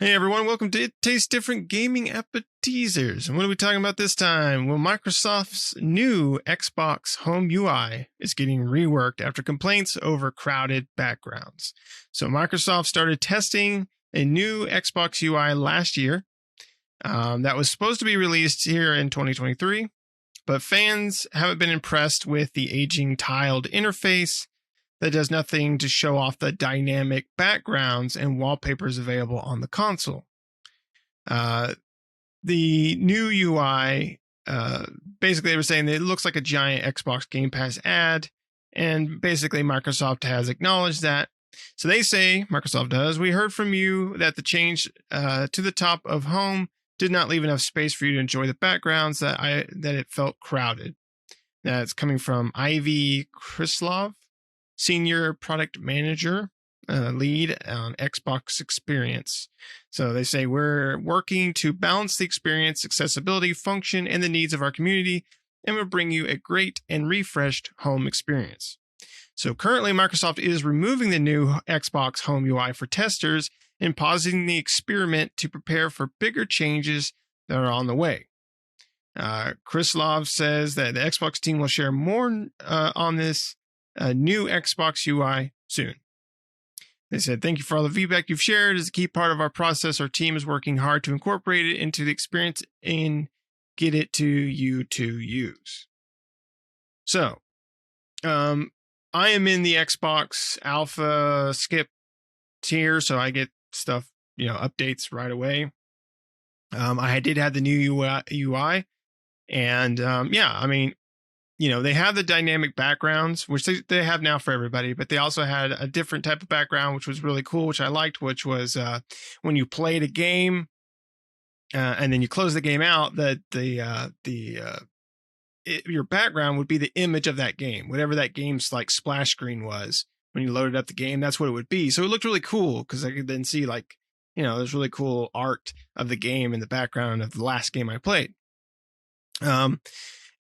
Hey everyone, welcome to It Tastes Different Gaming Appetizers. And what are we talking about this time? Well, Microsoft's new Xbox Home UI is getting reworked after complaints over crowded backgrounds. So Microsoft started testing a new Xbox UI last year that was supposed to be released here in 2023, but fans haven't been impressed with the aging tiled interface that does nothing to show off the dynamic backgrounds and wallpapers available on the console. The new UI, basically, they were saying that it looks like a giant Xbox Game Pass ad, and basically, Microsoft has acknowledged that. So they say, Microsoft does, we heard from you that the change to the top of home did not leave enough space for you to enjoy the backgrounds, that it felt crowded. That's coming from Ivy Krislov, Senior Product Manager, lead on Xbox Experience. So they say, we're working to balance the experience, accessibility, function, and the needs of our community, and we'll bring you a great and refreshed home experience. So currently, Microsoft is removing the new Xbox Home UI for testers and pausing the experiment to prepare for bigger changes that are on the way. Krislov says that the Xbox team will share more on this new Xbox UI soon. They said, thank you for all the feedback you've shared. As a key part of our process, our team is working hard to incorporate it into the experience and get it to you to use. So, I am in the Xbox Alpha Skip tier, so I get stuff, updates right away. I did have the new UI, and they have the dynamic backgrounds, which they have now for everybody, but they also had a different type of background, which was really cool, which I liked, which was when you played a game and then you close the game out, that your background would be the image of that game, whatever that game's like splash screen was when you loaded up the game. That's what it would be. So it looked really cool because I could then see there's really cool art of the game in the background of the last game I played.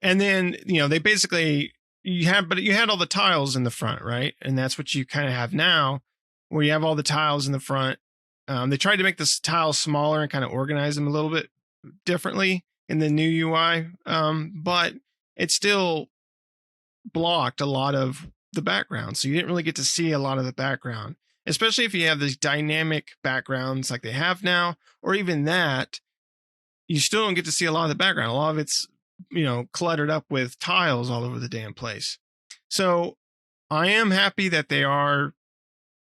And then, they basically, you had all the tiles in the front, right? And that's what you kind of have now, where you have all the tiles in the front. They tried to make the tiles smaller and kind of organize them a little bit differently in the new UI, but it still blocked a lot of the background. So you didn't really get to see a lot of the background, especially if you have these dynamic backgrounds like they have now, or even that, you still don't get to see a lot of the background. A lot of it's cluttered up with tiles all over the damn place. So I am happy that they are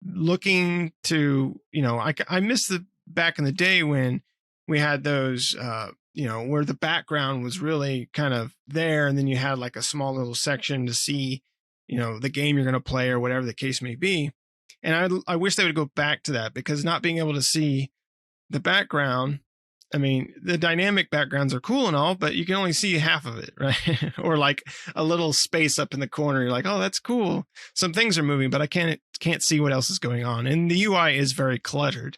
looking to, I miss the back in the day when we had those, where the background was really kind of there. And then you had like a small little section to see, the game you're going to play or whatever the case may be. And I wish they would go back to that, because not being able to see the background, I mean, the dynamic backgrounds are cool and all, but you can only see half of it, right? Or like a little space up in the corner. You're like, oh, that's cool. Some things are moving, but I can't see what else is going on. And the UI is very cluttered.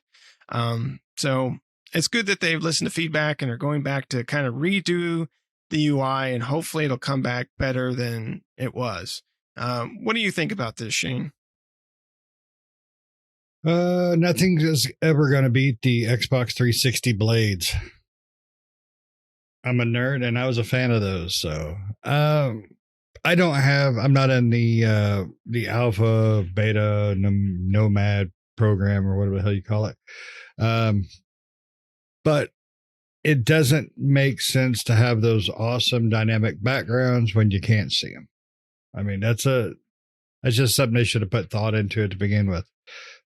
So it's good that they've listened to feedback and are going back to kind of redo the UI, and hopefully it'll come back better than it was. What do you think about this, Shane? Nothing is ever going to beat the Xbox 360 blades. I'm a nerd and I was a fan of those. So, I'm not in the alpha, beta, nomad program or whatever the hell you call it. But it doesn't make sense to have those awesome dynamic backgrounds when you can't see them. I mean, that's just something they should have put thought into it to begin with.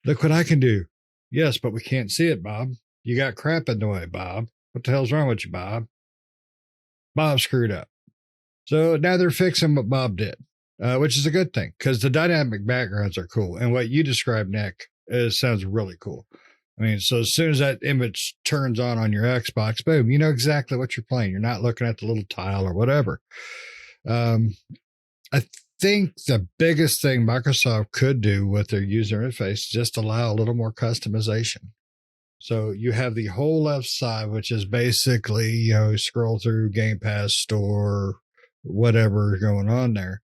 Look what I can do. Yes, but we can't see it, Bob. You got crap in the way, Bob. What the hell's wrong with you, Bob? Bob screwed up. So now they're fixing what Bob did, which is a good thing, because the dynamic backgrounds are cool. And what you described, Nick, sounds really cool. I mean, so as soon as that image turns on your Xbox, boom, you know exactly what you're playing. You're not looking at the little tile or whatever. I think the biggest thing Microsoft could do with their user interface is just allow a little more customization. So you have the whole left side, which is basically, scroll through Game Pass store, whatever going on there.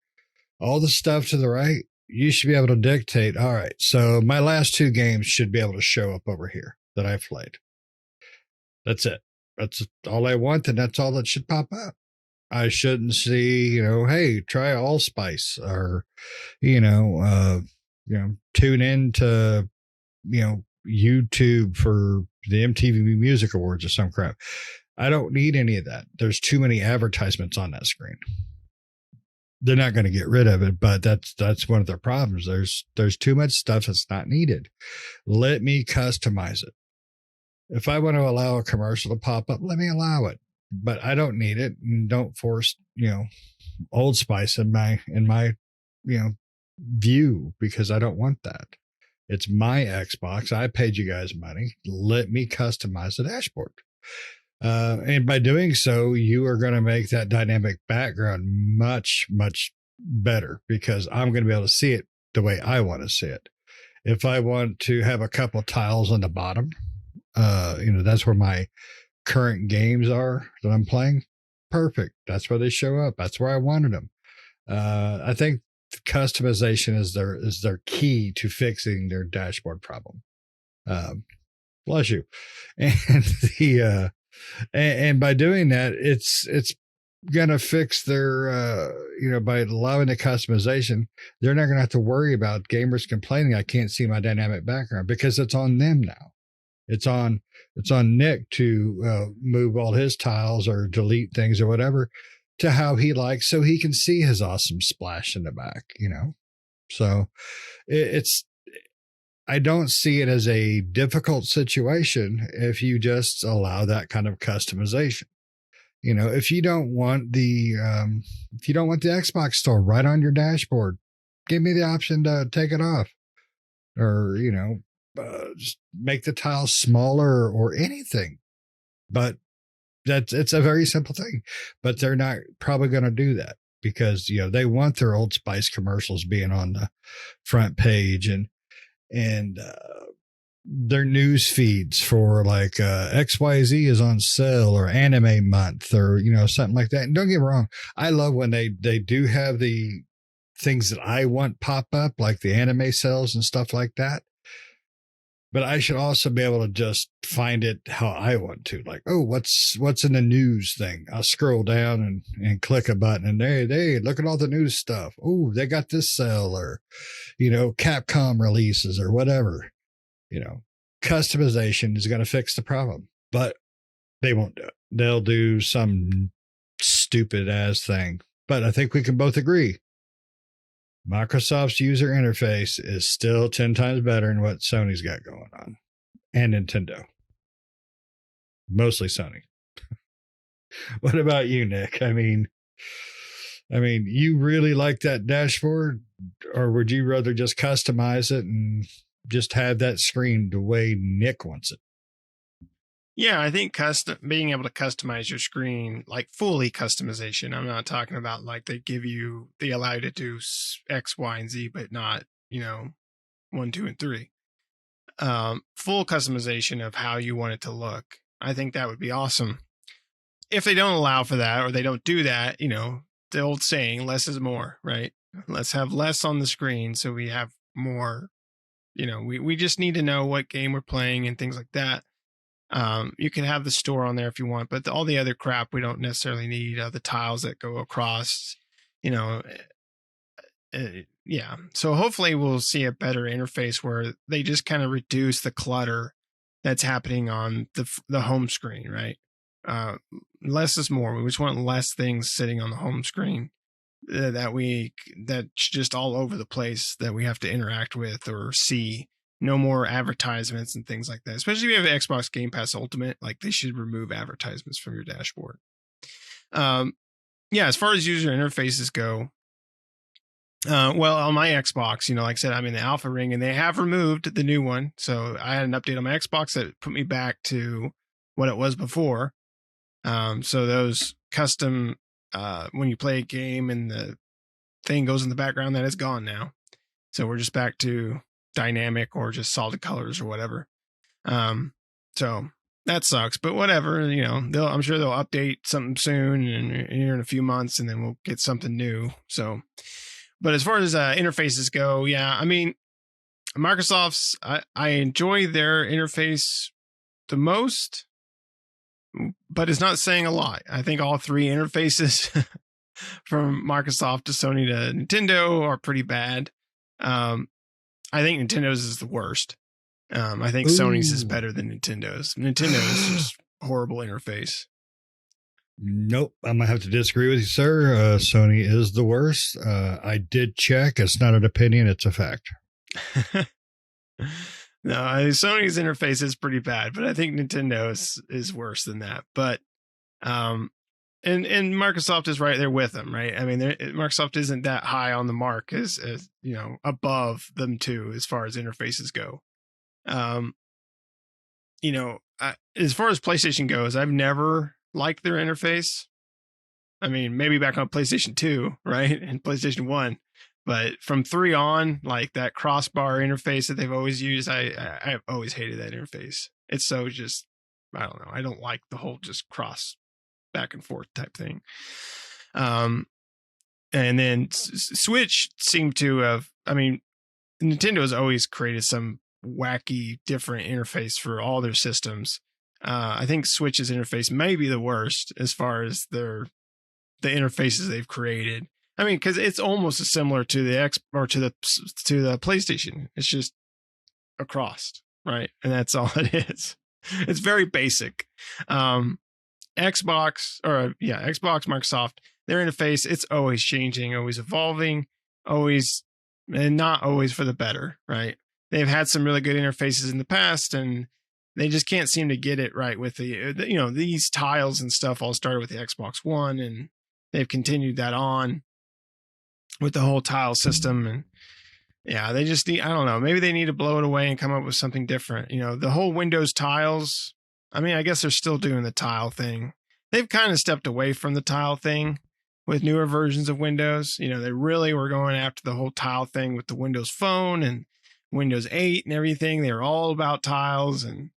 All the stuff to the right, you should be able to dictate, all right, so my last two games should be able to show up over here that I've played. That's it. That's all I want, and that's all that should pop up. I shouldn't see, hey, try Allspice, or tune in to YouTube for the MTV Music Awards or some crap. I don't need any of that. There's too many advertisements on that screen. They're not going to get rid of it, but that's one of their problems. There's too much stuff that's not needed. Let me customize it. If I want to allow a commercial to pop up, let me allow it. But I don't need it, and don't force, Old Spice in my view, because I don't want that. It's my Xbox. I paid you guys money. Let me customize the dashboard. And by doing so, you are going to make that dynamic background much, much better, because I'm going to be able to see it the way I want to see it. If I want to have a couple tiles on the bottom, that's where my current games are that I'm playing. Perfect. That's where they show up. That's where I wanted them. I think customization is their key to fixing their dashboard problem. Bless you. And and by doing that, it's gonna fix their by allowing the customization, they're not gonna have to worry about gamers complaining I can't see my dynamic background, because it's on them now. It's on Nick to move all his tiles or delete things or whatever to how he likes, so he can see his awesome splash in the back, So I don't see it as a difficult situation if you just allow that kind of customization. If you don't want the Xbox store right on your dashboard, give me the option to take it off, or just make the tiles smaller or anything. But it's a very simple thing. But they're not probably going to do that, because they want their Old Spice commercials being on the front page, and their news feeds for like XYZ is on sale, or anime month, or something like that. And don't get me wrong, I love when they do have the things that I want pop up, like the anime sales and stuff like that. But I should also be able to just find it how I want to. Like, oh, what's in the news thing? I'll scroll down and click a button, and they look at all the news stuff. Oh, they got this sale, or Capcom releases, or whatever. Customization is going to fix the problem, but they won't do it. They'll do some stupid ass thing. But I think we can both agree, Microsoft's user interface is still 10 times better than what Sony's got going on, and Nintendo. Mostly Sony. What about you, Nick? I mean, you really like that dashboard, or would you rather just customize it and just have that screen the way Nick wants it? Yeah, I think being able to customize your screen, like fully customization. I'm not talking about like they allow you to do X, Y, and Z, but not 1, 2, and 3. Full customization of how you want it to look. I think that would be awesome. If they don't allow for that, or they don't do that, the old saying, less is more, right? Let's have less on the screen so we have more. We just need to know what game we're playing and things like that. You can have the store on there if you want, but all the other crap we don't necessarily need. The tiles that go across, yeah. So hopefully we'll see a better interface where they just kind of reduce the clutter that's happening on the home screen, right? Less is more. We just want less things sitting on the home screen that's just all over the place that we have to interact with or see. No more advertisements and things like that. Especially if you have Xbox Game Pass Ultimate, like they should remove advertisements from your dashboard. As far as user interfaces go, well, on my Xbox, like I said, I'm in the alpha ring, and they have removed the new one. So I had an update on my Xbox that put me back to what it was before. So those custom, when you play a game and the thing goes in the background, that is gone now. So we're just back to dynamic or just solid colors or whatever. So that sucks, but whatever, I'm sure they'll update something soon, and here in a few months, and then we'll get something new. So, but as far as interfaces go, I mean, Microsoft's, I enjoy their interface the most. but it's not saying a lot. I think all three interfaces from Microsoft to Sony to Nintendo are pretty bad. I think Nintendo's is the worst. I think Sony's is better than Nintendo's. Nintendo's just horrible interface. Nope, I'm gonna have to disagree with you, sir. Sony is the worst. I did check. It's not an opinion; it's a fact. No, Sony's interface is pretty bad, but I think Nintendo is worse than that. But and Microsoft is right there with them, right? I mean, Microsoft isn't that high on the mark as above them too as far as interfaces go. As far as PlayStation goes, I've never liked their interface. I mean, maybe back on PlayStation 2, right? And PlayStation 1. But from 3 on, like that crossbar interface that they've always used, I've always hated that interface. It's so just, I don't know. I don't like the whole just cross back and forth type thing. And then Switch seemed to have, I mean, Nintendo has always created some wacky different interface for all their systems. I think Switch's interface may be the worst as far as the interfaces they've created. I mean, because it's almost as similar to the the PlayStation. It's just a cross, right? And that's all it is. It's very basic. Xbox, Microsoft, their interface, it's always changing, always evolving, always, and not always for the better, right? They've had some really good interfaces in the past, and they just can't seem to get it right with these tiles and stuff all started with the Xbox One, and they've continued that on with the whole tile system. And yeah, they just need, I don't know, maybe they need to blow it away and come up with something different. The whole Windows tiles, I mean, I guess they're still doing the tile thing. They've kind of stepped away from the tile thing with newer versions of Windows. They really were going after the whole tile thing with the Windows Phone and Windows 8 and everything. They were all about tiles. And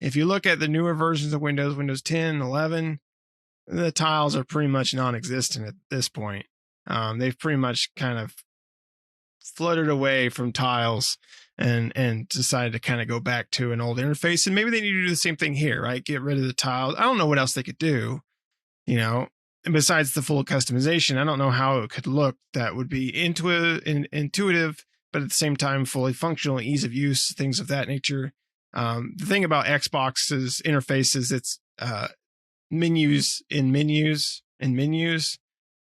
if you look at the newer versions of Windows 10, 11, the tiles are pretty much non-existent at this point. They've pretty much kind of fluttered away from tiles and decided to kind of go back to an old interface. And maybe they need to do the same thing here, right? Get rid of the tiles. I don't know what else they could do, and besides the full customization, I don't know how it could look that would be intuitive, but at the same time, fully functional, ease of use, things of that nature. The thing about Xbox's interface is it's menus,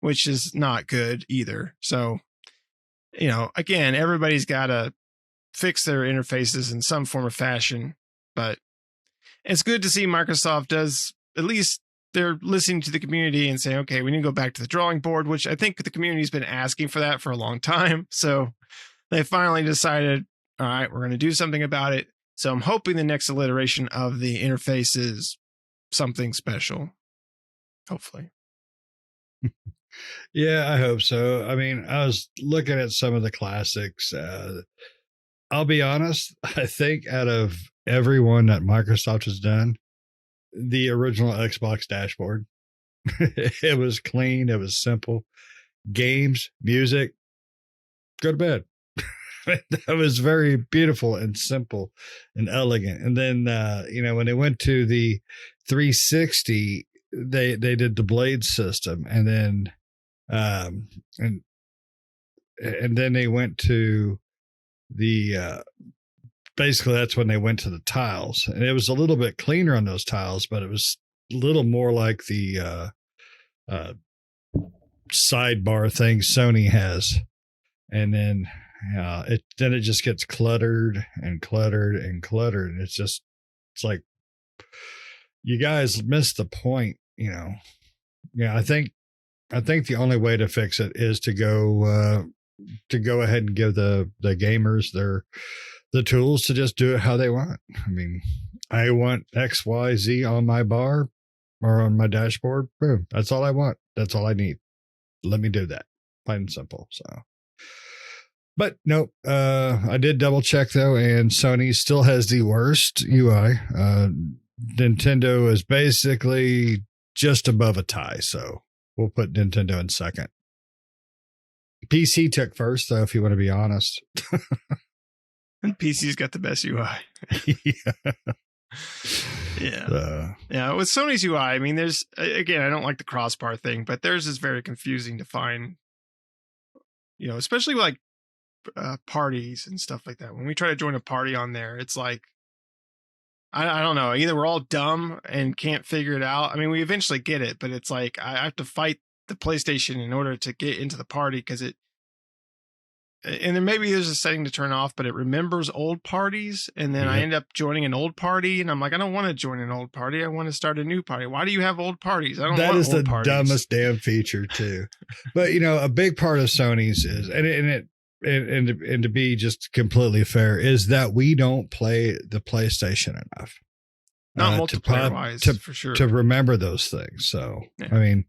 which is not good either. So, again, everybody's got to fix their interfaces in some form or fashion, but it's good to see Microsoft does, at least they're listening to the community and saying, okay, we need to go back to the drawing board, which I think the community's been asking for that for a long time. So they finally decided, all right, we're going to do something about it. So I'm hoping the next iteration of the interface is something special. Hopefully. Yeah, I hope so. I mean, I was looking at some of the classics. I'll be honest, I think out of everyone that Microsoft has done, the original Xbox dashboard, it was clean, it was simple. Games, music, go to bed. That was very beautiful and simple and elegant. And then, when they went to the 360, they did the Blade system, and then and then they went to the basically that's when they went to the tiles, and it was a little bit cleaner on those tiles, but it was a little more like the sidebar thing Sony has. And then it just gets cluttered and cluttered and cluttered, and it's like, you guys missed the point. I think the only way to fix it is to go ahead and give the gamers the tools to just do it how they want. I mean, I want XYZ on my bar or on my dashboard. Boom. That's all I want. That's all I need. Let me do that. Plain and simple. So, but nope. I did double check though, and Sony still has the worst UI. Nintendo is basically just above a tie, so we'll put Nintendo in second. PC took first, though, if you want to be honest. And PC's got the best UI. Yeah. Yeah. Yeah. With Sony's UI, I mean, there's, again, I don't like the crossbar thing, but theirs is very confusing to find, especially like parties and stuff like that. When we try to join a party on there, it's like, I don't know. Either we're all dumb and can't figure it out. I mean, we eventually get it, but it's like I have to fight the PlayStation in order to get into the party because and then maybe there's a setting to turn off, but it remembers old parties. And then I end up joining an old party and I'm like, I don't want to join an old party. I want to start a new party. Why do you have old parties? I don't That want is old the parties. dumbest damn feature too. But a big part of Sony's is, and to be just completely fair, is that we don't play the PlayStation enough. Not multiplayer wise, for sure. To remember those things. So, yeah. I mean,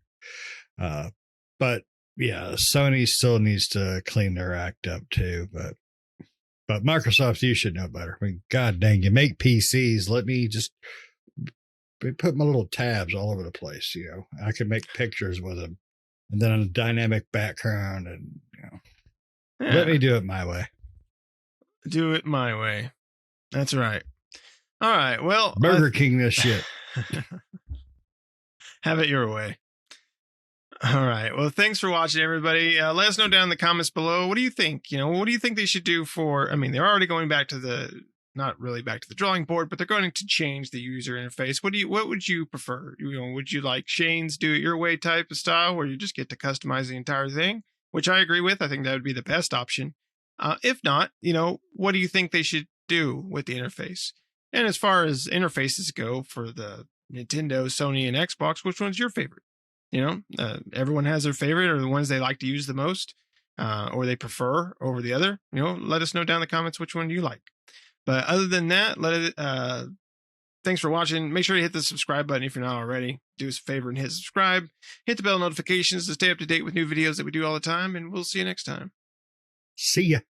but yeah, Sony still needs to clean their act up too. But Microsoft, you should know better. I mean, God dang, you make PCs. Let me just put my little tabs all over the place. I can make pictures with them, and then a dynamic background, and let me do it my way. Do it my way. That's right. All right. Well, Burger King this shit. Have it your way. All right. Well, thanks for watching, everybody. Let us know down in the comments below. What do you think? What do you think they should do they're already going back to not really back to the drawing board, but they're going to change the user interface. What would you prefer? Would you like Shane's do it your way type of style where you just get to customize the entire thing? Which I agree with. I think that would be the best option. If not, what do you think they should do with the interface? And as far as interfaces go for the Nintendo, Sony, and Xbox, which one's your favorite? Everyone has their favorite or the ones they like to use the most or they prefer over the other. Let us know down in the comments which one you like. But other than that, thanks for watching. Make sure to hit the subscribe button if you're not already. Do us a favor and hit subscribe. Hit the bell notifications to stay up to date with new videos that we do all the time. And we'll see you next time. See ya.